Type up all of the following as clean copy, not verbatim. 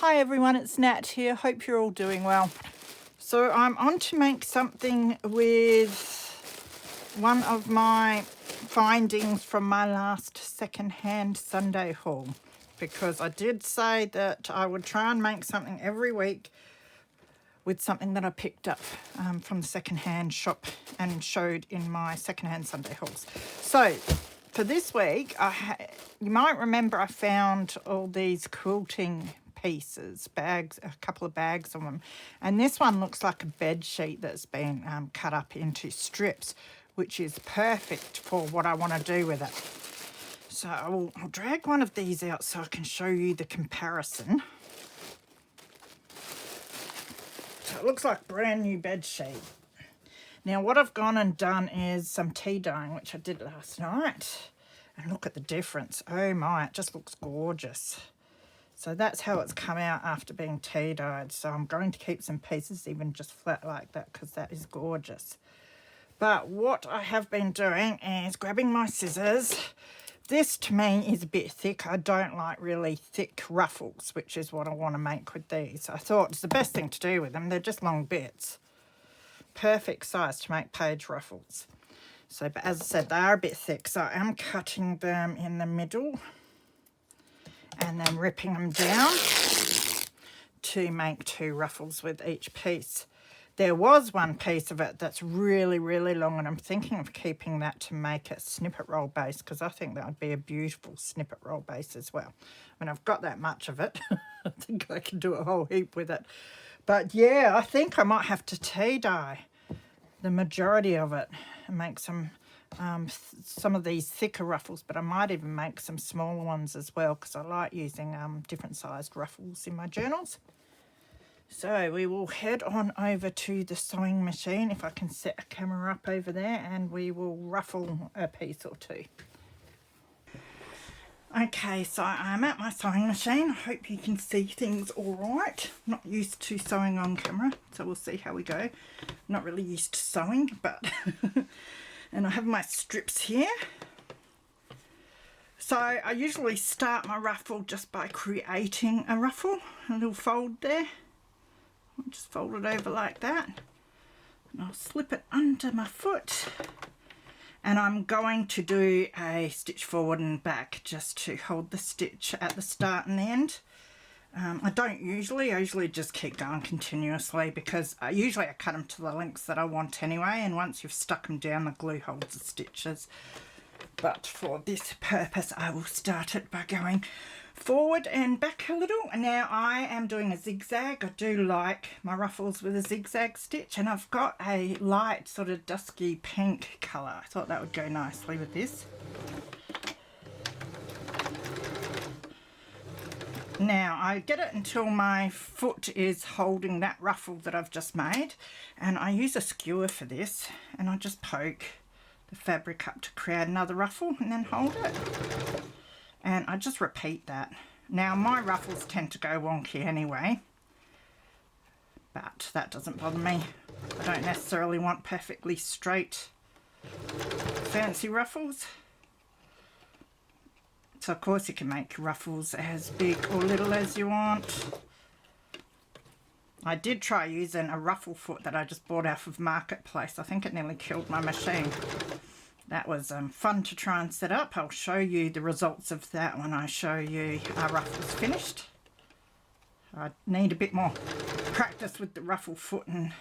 Hi everyone, it's Nat here. Hope you're all doing well. So I'm on to make something with one of my findings from my last secondhand Sunday haul, because I did say that I would try and make something every week with something that I picked up from the secondhand shop and showed in my secondhand Sunday hauls. So for this week, you might remember I found all these quilting pieces, bags, a couple of bags of them, and this one looks like a bed sheet that's been cut up into strips, which is perfect for what I want to do with it. So I'll drag one of these out so I can show you the comparison. So it looks like brand new bed sheet. Now what I've gone and done is some tea dyeing, which I did last night, and look at the difference. Oh my, it just looks gorgeous. So that's how it's come out after being tea dyed. So I'm going to keep some pieces even just flat like that, because that is gorgeous. But what I have been doing is grabbing my scissors. This to me is a bit thick. I don't like really thick ruffles, which is what I want to make with these. I thought it's the best thing to do with them. They're just long bits. Perfect size to make page ruffles. So, but as I said, they are a bit thick. So I am cutting them in the middle and then ripping them down to make 2 ruffles with each piece. There was one piece of it that's really, really long, and I'm thinking of keeping that to make a snippet roll base, because I think that would be a beautiful snippet roll base as well. I mean, I've got that much of it. I think I can do a whole heap with it. But yeah, I think I might have to tea dye the majority of it and make some of these thicker ruffles, but I might even make some smaller ones as well, because I like using different sized ruffles in my journals. So we will head on over to the sewing machine, if I can set a camera up over there, and we will ruffle a piece or 2. Okay, so I'm at my sewing machine. I hope you can see things all right. I'm not used to sewing on camera, so we'll see how we go. I'm not really used to sewing, but and I have my strips here. So I usually start my ruffle just by creating a ruffle, a little fold there. I'll just fold it over like that, and I'll slip it under my foot. And I'm going to do a stitch forward and back just to hold the stitch at the start and the end. I usually just keep going continuously, because usually I cut them to the lengths that I want anyway, and once you've stuck them down, the glue holds the stitches. But for this purpose, I will start it by going forward and back a little. And now I am doing a zigzag. I do like my ruffles with a zigzag stitch, and I've got a light sort of dusky pink colour. I thought that would go nicely with this. Now I get it until my foot is holding that ruffle that I've just made, and I use a skewer for this, and I just poke the fabric up to create another ruffle and then hold it. And I just repeat that. Now my ruffles tend to go wonky anyway, but that doesn't bother me. I don't necessarily want perfectly straight fancy ruffles. So of course you can make ruffles as big or little as you want. I did try using a ruffle foot that I just bought off of Marketplace. I think it nearly killed my machine. That was fun to try and set up. I'll show you the results of that when I show you our ruffles finished. I need a bit more practice with the ruffle foot and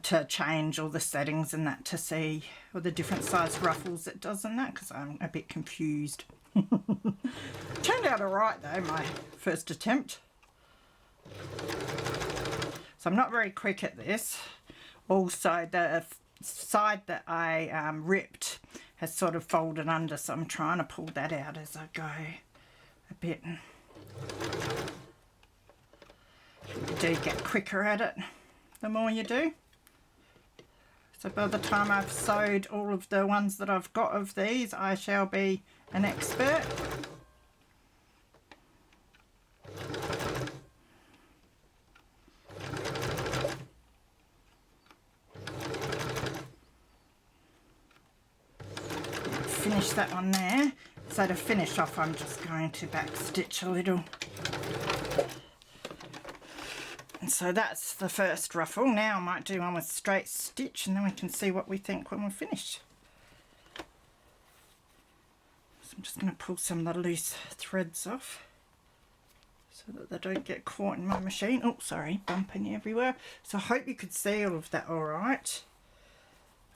to change all the settings and that to see all the different sized ruffles it does and that, because I'm a bit confused. Turned out alright though, my first attempt. So I'm not very quick at this. Also, the side that I ripped has sort of folded under, so I'm trying to pull that out as I go a bit. You do get quicker at it the more you do. So by the time I've sewed all of the ones that I've got of these, I shall be an expert. finish that one there. So to finish off, I'm just going to back stitch a little. And so that's the first ruffle. Now I might do one with straight stitch, and then we can see what we think when we're finished. So I'm just going to pull some of the loose threads off so that they don't get caught in my machine. Oh, sorry, bumping everywhere. So I hope you could see all of that all right.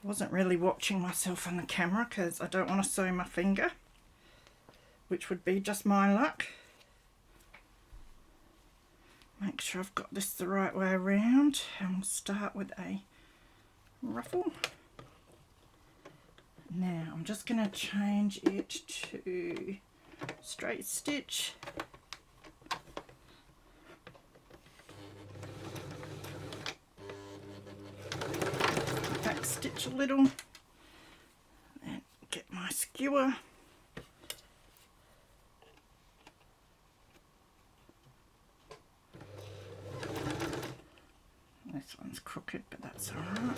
I wasn't really watching myself on the camera because I don't want to sew my finger, which would be just my luck. Make sure I've got this the right way around, and we'll start with a ruffle. Now I'm just going to change it to straight stitch. Back stitch a little and get my skewer. This one's crooked, but that's all right.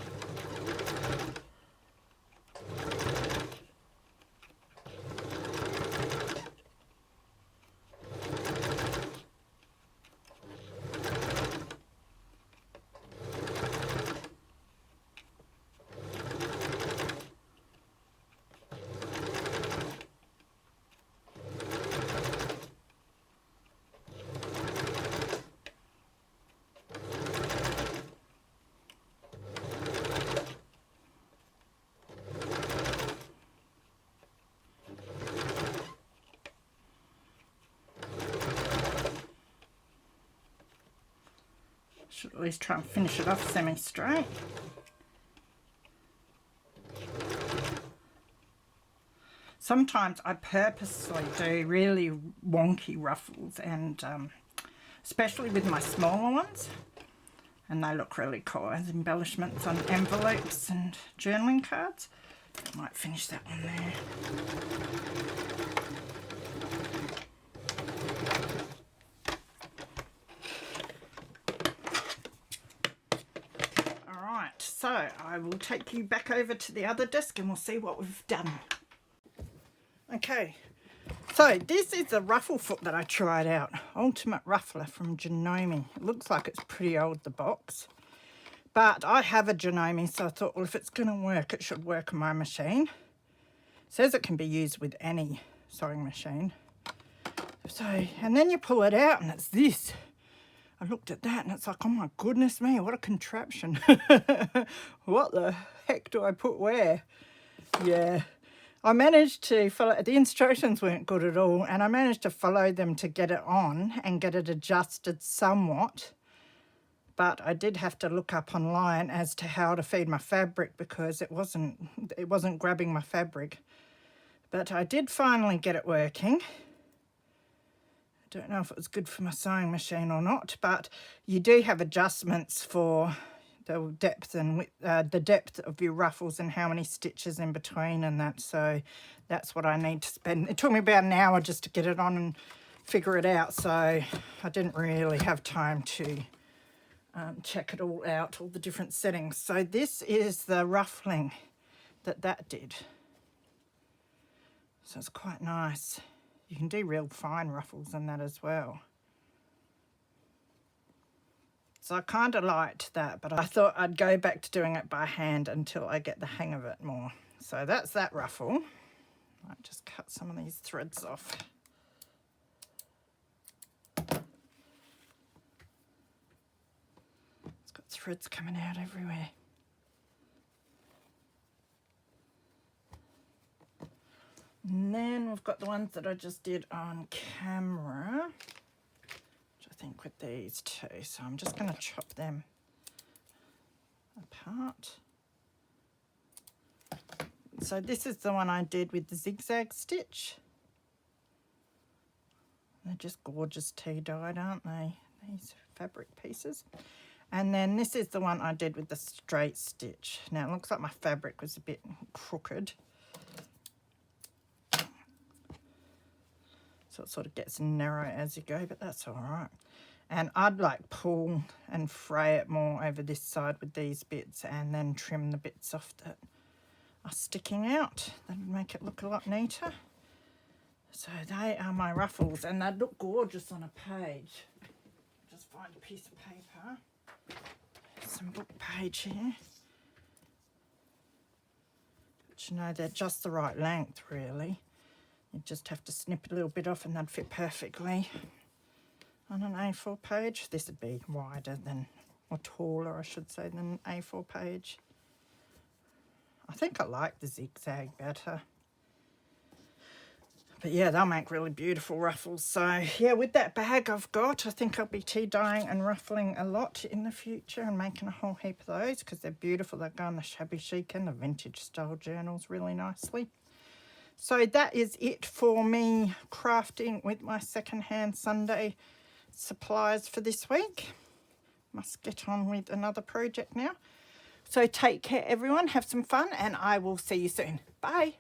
Should at least try and finish it off semi-straight. Sometimes I purposely do really wonky ruffles, and especially with my smaller ones, and they look really cool as embellishments on envelopes and journaling cards. I might finish that one there. So I will take you back over to the other desk and we'll see what we've done. Okay, so this is the ruffle foot that I tried out. Ultimate Ruffler from Janome. It looks like it's pretty old, the box. But I have a Janome, so I thought, well, if it's going to work, it should work on my machine. It says it can be used with any sewing machine. So, and then you pull it out and it's this. I looked at that and it's like, oh my goodness me, what a contraption. What the heck do I put where? Yeah, I managed to follow, the instructions weren't good at all, and I managed to follow them to get it on and get it adjusted somewhat. But I did have to look up online as to how to feed my fabric because it wasn't grabbing my fabric. But I did finally get it working. Don't know if it was good for my sewing machine or not, but you do have adjustments for the depth and width, the depth of your ruffles and how many stitches in between and that. So that's what I need to spend. It took me about an hour just to get it on and figure it out, so I didn't really have time to check it all out, all the different settings. So this is the ruffling that did. So it's quite nice. You can do real fine ruffles in that as well. So I kind of liked that, but I thought I'd go back to doing it by hand until I get the hang of it more. So that's that ruffle. I'll just cut some of these threads off. It's got threads coming out everywhere. And then we've got the ones that I just did on camera, which I think with these two. So I'm just going to chop them apart. So this is the one I did with the zigzag stitch. They're just gorgeous tea-dyed, aren't they? These fabric pieces. And then this is the one I did with the straight stitch. Now it looks like my fabric was a bit crooked. So it sort of gets narrow as you go, but that's all right. And I'd like pull and fray it more over this side with these bits and then trim the bits off that are sticking out. That would make it look a lot neater. So they are my ruffles, and they look gorgeous on a page. Just find a piece of paper. Some book page here. But you know, they're just the right length, really. You just have to snip a little bit off and they'd fit perfectly on an A4 page. This would be wider than, or taller I should say, than an A4 page. I think I like the zigzag better. But yeah, they'll make really beautiful ruffles. So yeah, with that bag I've got, I think I'll be tea dyeing and ruffling a lot in the future and making a whole heap of those because they're beautiful. They go on the shabby chic and the vintage style journals really nicely. So that is it for me crafting with my Secondhand Sunday supplies for this week. Must get on with another project now. So take care everyone, have some fun, and I will see you soon. Bye.